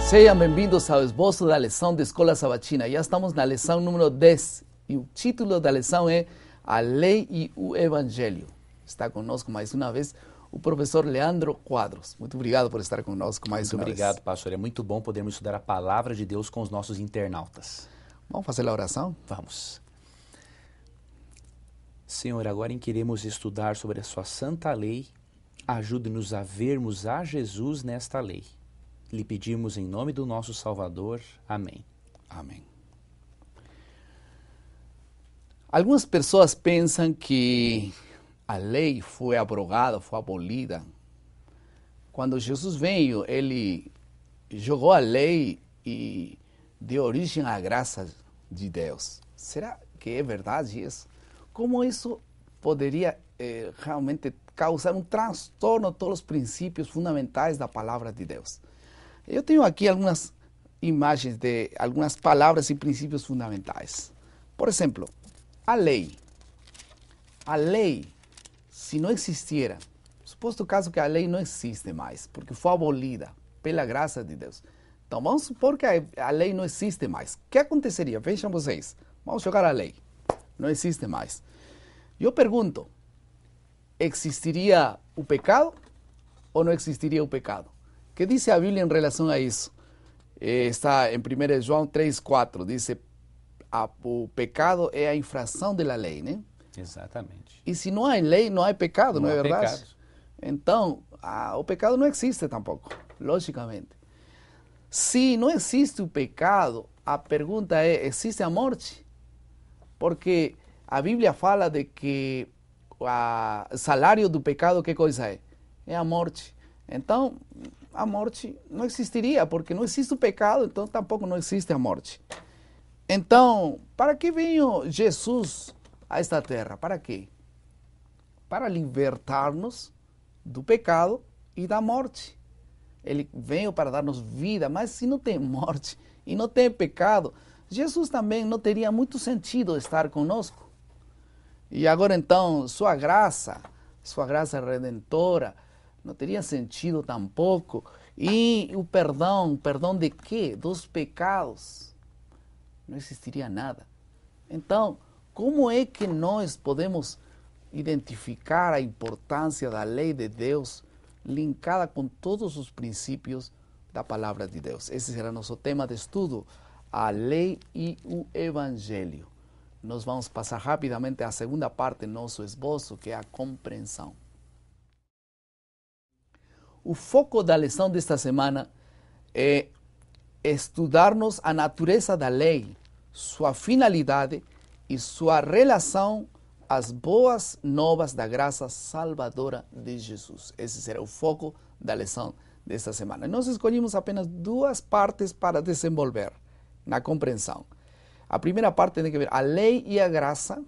Sejam bem-vindos ao esboço da lição de Escola Sabatina. Já estamos na lição número 10 e o título da lição é A Lei e o Evangelho. Está conosco mais uma vez o professor Leandro Quadros. Muito obrigado por estar conosco mais uma vez. Muito obrigado, pastor. É muito bom podermos estudar a palavra de Deus com os nossos internautas. Vamos fazer a oração? Vamos. Senhor, agora queremos estudar sobre a sua santa lei. Ajude-nos a vermos a Jesus nesta lei. Lhe pedimos em nome do nosso Salvador. Amém. Amém. Algumas pessoas pensam que a lei foi abrogada, foi abolida. Quando Jesus veio, ele jogou a lei e deu origem à graça de Deus. Será que é verdade isso? Como isso poderia realmente causar um transtorno a todos os princípios fundamentais da palavra de Deus? Eu tenho aqui algumas imagens de algumas palavras e princípios fundamentais. Por exemplo, a lei. A lei, se não existiera, suposto o caso que a lei não existe mais, porque foi abolida pela graça de Deus. Então vamos supor que a lei não existe mais. O que aconteceria? Vejam vocês. Vamos jogar a lei. Não existe mais. Eu pergunto, existiria o pecado ou não existiria o pecado? O que diz a Bíblia em relação a isso? Está em 1 João 3,4, diz o pecado é a infração da lei, né? Exatamente. E se não há lei, não há pecado, não é verdade? Pecado. Então, o pecado não existe tampouco, logicamente. Se não existe o pecado, a pergunta é, existe a morte? Porque a Bíblia fala de que o salário do pecado, que coisa é? É a morte. Então, a morte não existiria, porque não existe o pecado, então tampouco não existe a morte. Então, para que veio Jesus a esta terra? Para quê? Para libertar-nos do pecado e da morte. Ele veio para dar-nos vida, mas se não tem morte e não tem pecado, Jesus também não teria muito sentido estar conosco. E agora então, sua graça redentora, não teria sentido tampouco. E o perdão de quê? Dos pecados. Não existiria nada. Então, como é que nós podemos identificar a importância da lei de Deus linkada com todos os princípios da palavra de Deus? Esse será nosso tema de estudo, a lei e o evangelho. Nós vamos passar rapidamente à segunda parte do nosso esboço, que é a compreensão. O foco da lição desta semana é estudarmos a natureza da lei, sua finalidade e sua relação às boas novas da graça salvadora de Jesus. Esse será o foco da lição desta semana. Nós escolhemos apenas duas partes para desenvolver na compreensão. A primeira parte tem que ver a lei e a graça,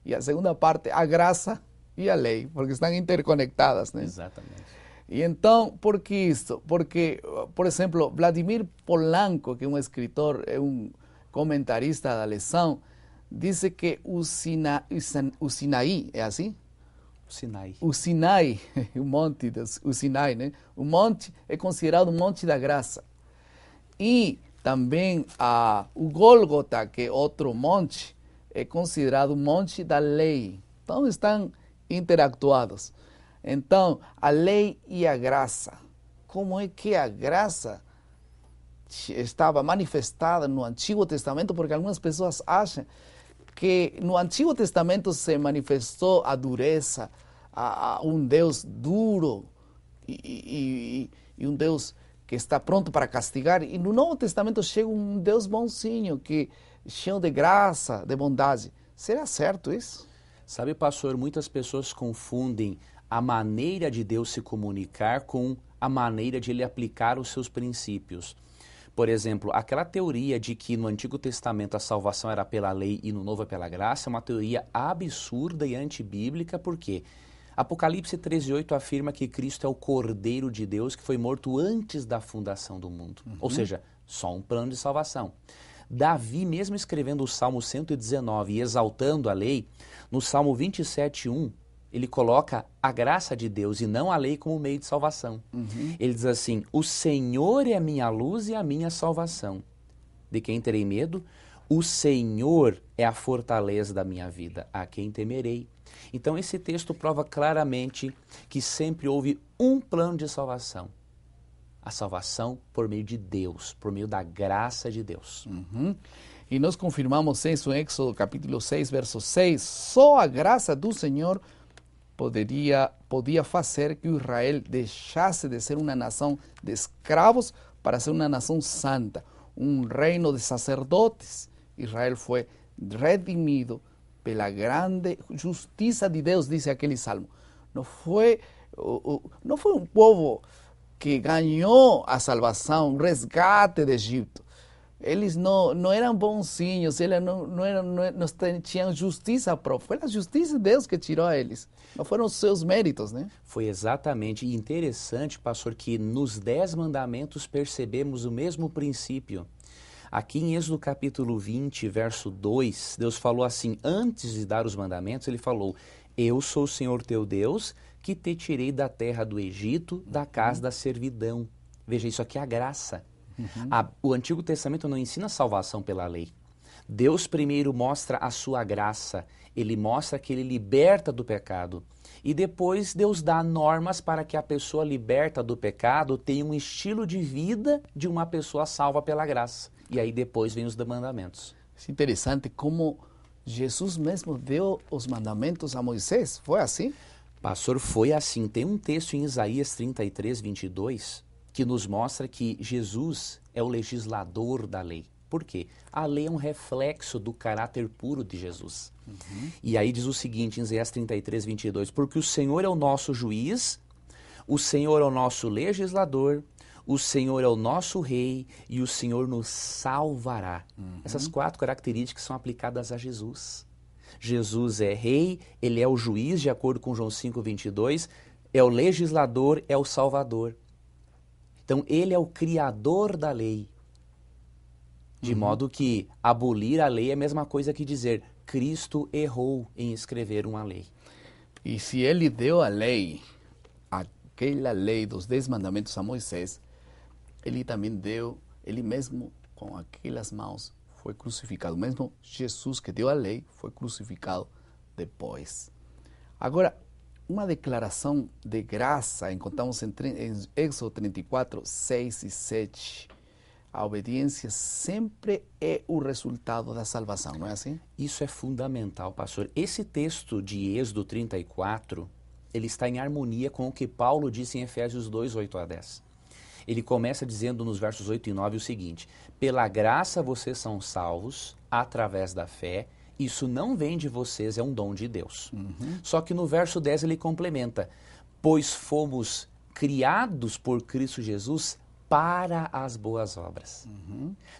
e a segunda parte, a graça e a lei, porque estão interconectadas, né? Exatamente. E então, por que isso? Porque, por exemplo, Vladimir Polanco, que é um escritor, é um comentarista da lição, disse que o Sinaí, é assim? Sinai. O Sinai, o Sinai, né? O monte é considerado o monte da graça. E também o Gólgota, que é outro monte, é considerado o monte da lei. Então, estão interactuados. Então, a lei e a graça. Como é que a graça estava manifestada no Antigo Testamento? Porque algumas pessoas acham que no Antigo Testamento se manifestou a dureza, a um Deus duro e um Deus que está pronto para castigar. E no Novo Testamento chega um Deus bonzinho, que cheio de graça, de bondade. Será certo isso? Sabe, pastor, muitas pessoas confundem a maneira de Deus se comunicar com a maneira de ele aplicar os seus princípios. Por exemplo, aquela teoria de que no Antigo Testamento a salvação era pela lei e no Novo é pela graça é uma teoria absurda e antibíblica, porque Apocalipse 13:8 afirma que Cristo é o Cordeiro de Deus que foi morto antes da fundação do mundo. Ou seja, só um plano de salvação. Davi, mesmo escrevendo o Salmo 119 e exaltando a lei, no Salmo 27:1, ele coloca a graça de Deus e não a lei como meio de salvação. Ele diz assim, o Senhor é a minha luz e a minha salvação. De quem terei medo? O Senhor é a fortaleza da minha vida. A quem temerei? Então esse texto prova claramente que sempre houve um plano de salvação. A salvação por meio de Deus, por meio da graça de Deus. E nós confirmamos isso em Éxodo capítulo 6, verso 6. Só a graça do Senhor podia fazer que Israel deixasse de ser uma nação de escravos para ser uma nação santa, um reino de sacerdotes. Israel foi redimido pela grande justiça de Deus, diz aquele salmo. Não foi um povo que ganhou a salvação, o resgate do Egito. Eles não eram bonzinhos, eles não tinham justiça própria. Foi a justiça de Deus que tirou a eles. Não foram os seus méritos, né? Foi exatamente. E interessante, pastor, que nos 10 mandamentos percebemos o mesmo princípio. Aqui em Êxodo capítulo 20, verso 2, Deus falou assim, antes de dar os mandamentos, ele falou, eu sou o Senhor teu Deus, que te tirei da terra do Egito, da casa da servidão. Veja, isso aqui é a graça. O Antigo Testamento não ensina salvação pela lei. Deus primeiro mostra a sua graça, ele mostra que ele liberta do pecado. E depois Deus dá normas para que a pessoa liberta do pecado tenha um estilo de vida de uma pessoa salva pela graça. E aí depois vem os mandamentos. É interessante como Jesus mesmo deu os mandamentos a Moisés. Foi assim? Pastor, foi assim. Tem um texto em Isaías 33, 22, que nos mostra que Jesus é o legislador da lei. Por quê? A lei é um reflexo do caráter puro de Jesus. E aí diz o seguinte, em Isaías 33, 22, porque o Senhor é o nosso juiz, o Senhor é o nosso legislador, o Senhor é o nosso rei e o Senhor nos salvará. Essas 4 características são aplicadas a Jesus. Jesus é rei, ele é o juiz, de acordo com João 5, 22, é o legislador, é o salvador. Então, ele é o criador da lei. De modo que abolir a lei é a mesma coisa que dizer Cristo errou em escrever uma lei. E se ele deu a lei, aquela lei dos 10 mandamentos a Moisés, ele também deu, ele mesmo com aquelas mãos foi crucificado. Mesmo Jesus que deu a lei foi crucificado depois. Agora, uma declaração de graça, encontramos em Êxodo 34, 6 e 7. A obediência sempre é o resultado da salvação, não é assim? Isso é fundamental, pastor. Esse texto de Êxodo 34, ele está em harmonia com o que Paulo disse em Efésios 2, 8 a 10. Ele começa dizendo nos versos 8 e 9 o seguinte, pela graça vocês são salvos através da fé, isso não vem de vocês, é um dom de Deus. Só que no verso 10 ele complementa, pois fomos criados por Cristo Jesus para as boas obras.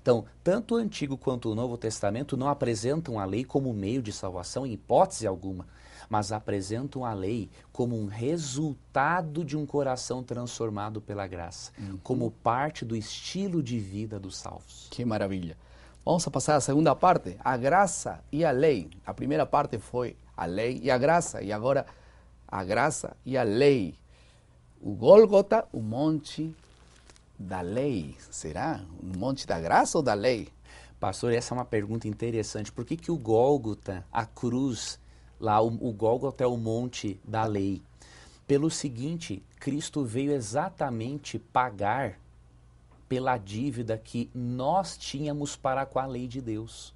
Então, tanto o Antigo quanto o Novo Testamento não apresentam a lei como meio de salvação em hipótese alguma, mas apresentam a lei como um resultado de um coração transformado pela graça, como parte do estilo de vida dos salvos. Que maravilha. Vamos a passar à segunda parte, a graça e a lei. A primeira parte foi a lei e a graça, e agora a graça e a lei. O Gólgota, o monte da lei. Será um monte da graça ou da lei? Pastor, essa é uma pergunta interessante. Por que o Gólgota, a cruz, lá o Gólgota é o monte da lei? Pelo seguinte, Cristo veio exatamente pagar pela dívida que nós tínhamos para com a lei de Deus.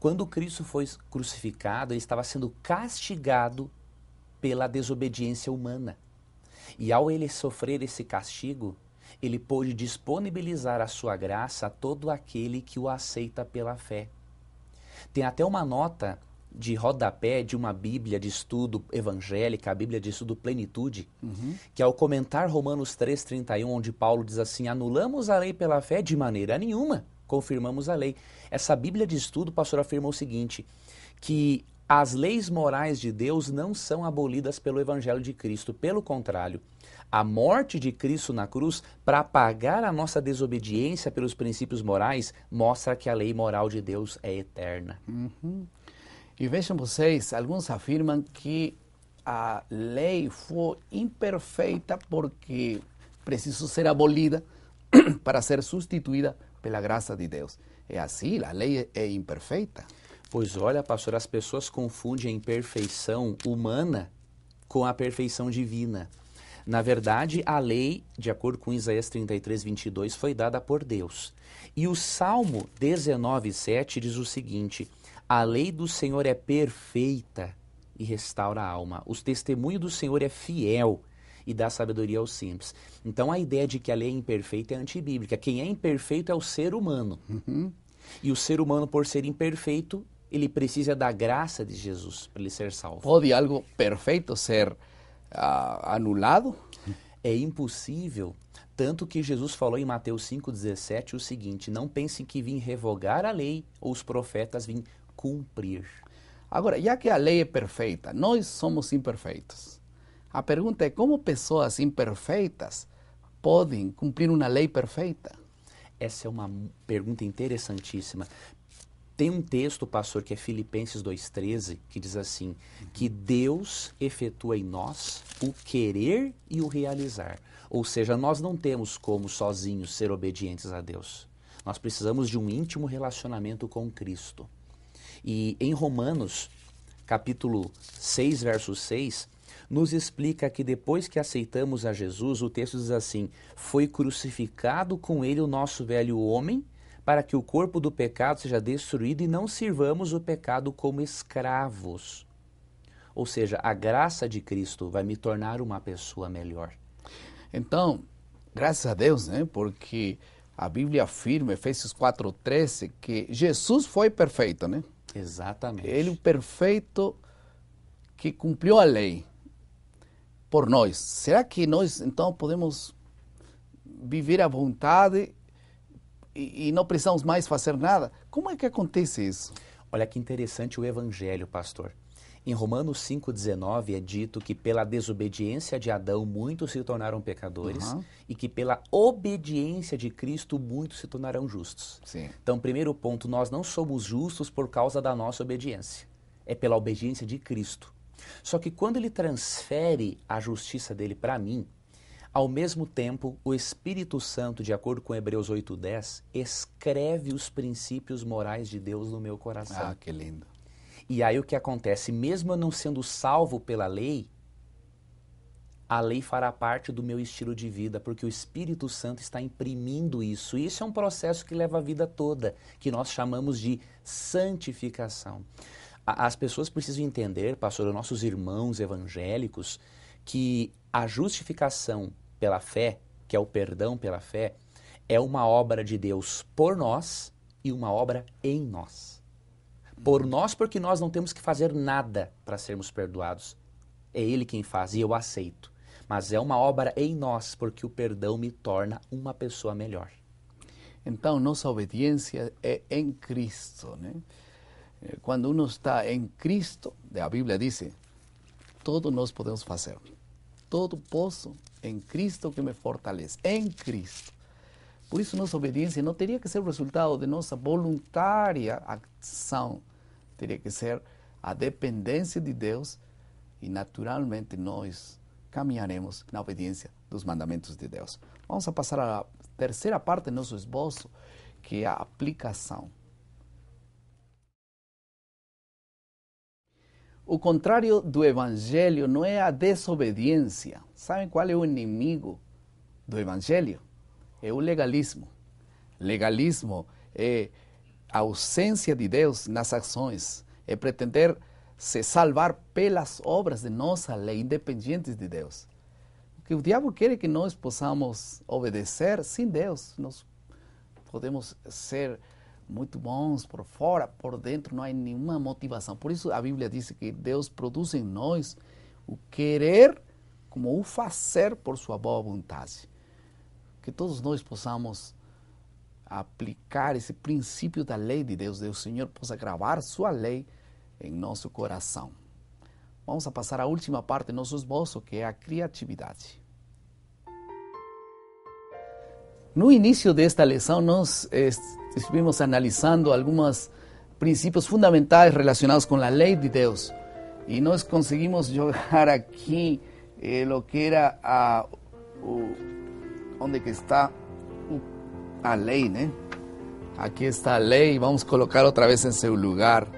Quando Cristo foi crucificado, ele estava sendo castigado pela desobediência humana. E ao ele sofrer esse castigo, ele pôde disponibilizar a sua graça a todo aquele que o aceita pela fé. Tem até uma nota de rodapé de uma Bíblia de estudo evangélica, a Bíblia de estudo Plenitude, que ao comentar Romanos 3,31, onde Paulo diz assim, anulamos a lei pela fé de maneira nenhuma, confirmamos a lei. Essa Bíblia de estudo, o pastor afirma o seguinte, que as leis morais de Deus não são abolidas pelo Evangelho de Cristo, pelo contrário, a morte de Cristo na cruz, para pagar a nossa desobediência pelos princípios morais, mostra que a lei moral de Deus é eterna. E vejam vocês, alguns afirmam que a lei foi imperfeita porque precisou ser abolida para ser substituída pela graça de Deus. É assim, a lei é imperfeita. Pois olha, pastor, as pessoas confundem a imperfeição humana com a perfeição divina. Na verdade, a lei, de acordo com Isaías 33, 22, foi dada por Deus. E o Salmo 19, 7 diz o seguinte: a lei do Senhor é perfeita e restaura a alma. O testemunho do Senhor é fiel e dá sabedoria aos simples. Então a ideia de que a lei é imperfeita é antibíblica. Quem é imperfeito é o ser humano. E o ser humano, por ser imperfeito, ele precisa da graça de Jesus para ele ser salvo. Pode algo perfeito ser anulado? É impossível, tanto que Jesus falou em Mateus 5,17 o seguinte: não pensem que vim revogar a lei ou os profetas vim cumprir. Agora, já que a lei é perfeita, nós somos imperfeitos. A pergunta é como pessoas imperfeitas podem cumprir uma lei perfeita? Essa é uma pergunta interessantíssima. Tem um texto, pastor, que é Filipenses 2,13, que diz assim, que Deus efetua em nós o querer e o realizar. Ou seja, nós não temos como sozinhos ser obedientes a Deus. Nós precisamos de um íntimo relacionamento com Cristo. E em Romanos, capítulo 6, verso 6, nos explica que depois que aceitamos a Jesus, o texto diz assim: foi crucificado com ele o nosso velho homem, para que o corpo do pecado seja destruído e não sirvamos o pecado como escravos. Ou seja, a graça de Cristo vai me tornar uma pessoa melhor. Então, graças a Deus, né? Porque a Bíblia afirma, Efésios 4:13, que Jesus foi perfeito, né? Exatamente. Ele o perfeito que cumpriu a lei por nós. Será que nós, então, podemos viver à vontade e não precisamos mais fazer nada? Como é que acontece isso? Olha que interessante o evangelho, pastor. Em Romanos 5,19 é dito que pela desobediência de Adão muitos se tornaram pecadores e que pela obediência de Cristo muitos se tornarão justos. Sim. Então, primeiro ponto, nós não somos justos por causa da nossa obediência. É pela obediência de Cristo. Só que quando ele transfere a justiça dele para mim, ao mesmo tempo, o Espírito Santo, de acordo com Hebreus 8:10, escreve os princípios morais de Deus no meu coração. Ah, que lindo. E aí o que acontece? Mesmo eu não sendo salvo pela lei, a lei fará parte do meu estilo de vida, porque o Espírito Santo está imprimindo isso. E isso é um processo que leva a vida toda, que nós chamamos de santificação. As pessoas precisam entender, pastor, nossos irmãos evangélicos, que a justificação pela fé, que é o perdão pela fé, é uma obra de Deus por nós e uma obra em nós. Por nós, porque nós não temos que fazer nada para sermos perdoados. É Ele quem faz e eu aceito. Mas é uma obra em nós, porque o perdão me torna uma pessoa melhor. Então, nossa obediência é em Cristo, né? Quando uno está em Cristo, a Bíblia diz, todo nós podemos fazer. Todo posso em Cristo que me fortalece. Em Cristo. Por isso, nossa obediência não teria que ser o resultado de nossa voluntária ação. Teria que ser a dependência de Deus e, naturalmente, nós caminharemos na obediência dos mandamentos de Deus. Vamos a passar à terceira parte do nosso esboço, que é a aplicação. O contrário do Evangelho não é a desobediência. Sabem qual é o inimigo do Evangelho? É o legalismo. Legalismo é a ausência de Deus nas ações. É pretender se salvar pelas obras de nossa lei, independentes de Deus. O que o diabo quer é que nós possamos obedecer sem Deus. Nós podemos ser muito bons por fora, por dentro não há nenhuma motivação. Por isso a Bíblia diz que Deus produz em nós o querer como o fazer por sua boa vontade. Que todos nós possamos aplicar esse princípio da lei de Deus, o Senhor possa gravar sua lei em nosso coração. Vamos a passar à última parte do nosso esboço, que é a criatividade. No início desta lição, nós estivemos analisando alguns princípios fundamentais relacionados com a lei de Deus. e nós conseguimos jogar aqui o que era onde que está a lei, né? Aqui está a lei, vamos colocar outra vez em seu lugar.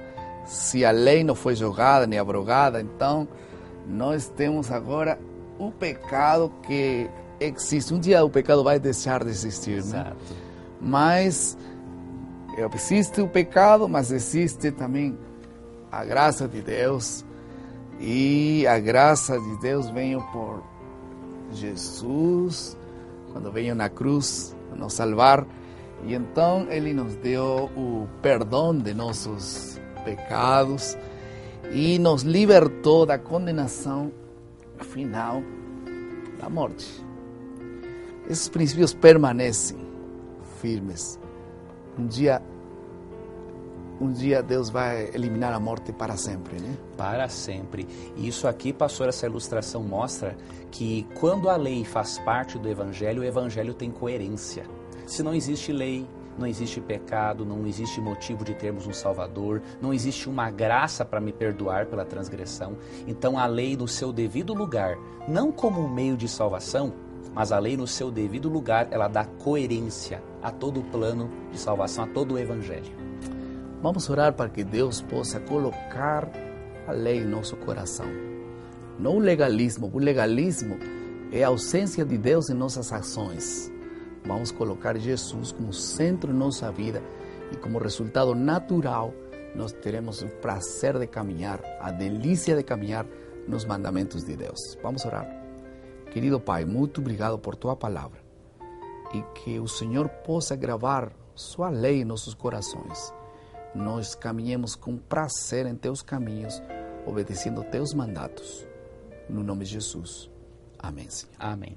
Se a lei não foi jogada nem abrogada, então nós temos agora o pecado que existe. Um dia o pecado vai deixar de existir, né? Exato. Mas existe o pecado, mas existe também a graça de Deus. E a graça de Deus veio por Jesus, quando veio na cruz nos salvar. E então Ele nos deu o perdão de nossos pecados e nos libertou da condenação final da morte. Esses princípios permanecem firmes. Um dia Deus vai eliminar a morte para sempre, né? Para sempre. E isso aqui, pastor, essa ilustração mostra que quando a lei faz parte do Evangelho, o Evangelho tem coerência. Se não existe lei, não existe pecado, não existe motivo de termos um Salvador, não existe uma graça para me perdoar pela transgressão. Então a lei no seu devido lugar, não como um meio de salvação, mas a lei no seu devido lugar, ela dá coerência a todo o plano de salvação, a todo o Evangelho. Vamos orar para que Deus possa colocar a lei em nosso coração. Não o legalismo. O legalismo é a ausência de Deus em nossas ações. Vamos colocar Jesus como centro em nossa vida e como resultado natural nós teremos o prazer de caminhar, a delícia de caminhar nos mandamentos de Deus. Vamos orar. Querido Pai, muito obrigado por Tua palavra e que o Senhor possa gravar Sua lei em nossos corações. Nós caminhemos com prazer em Teus caminhos, obedecendo Teus mandatos. No nome de Jesus. Amém, Senhor. Amém.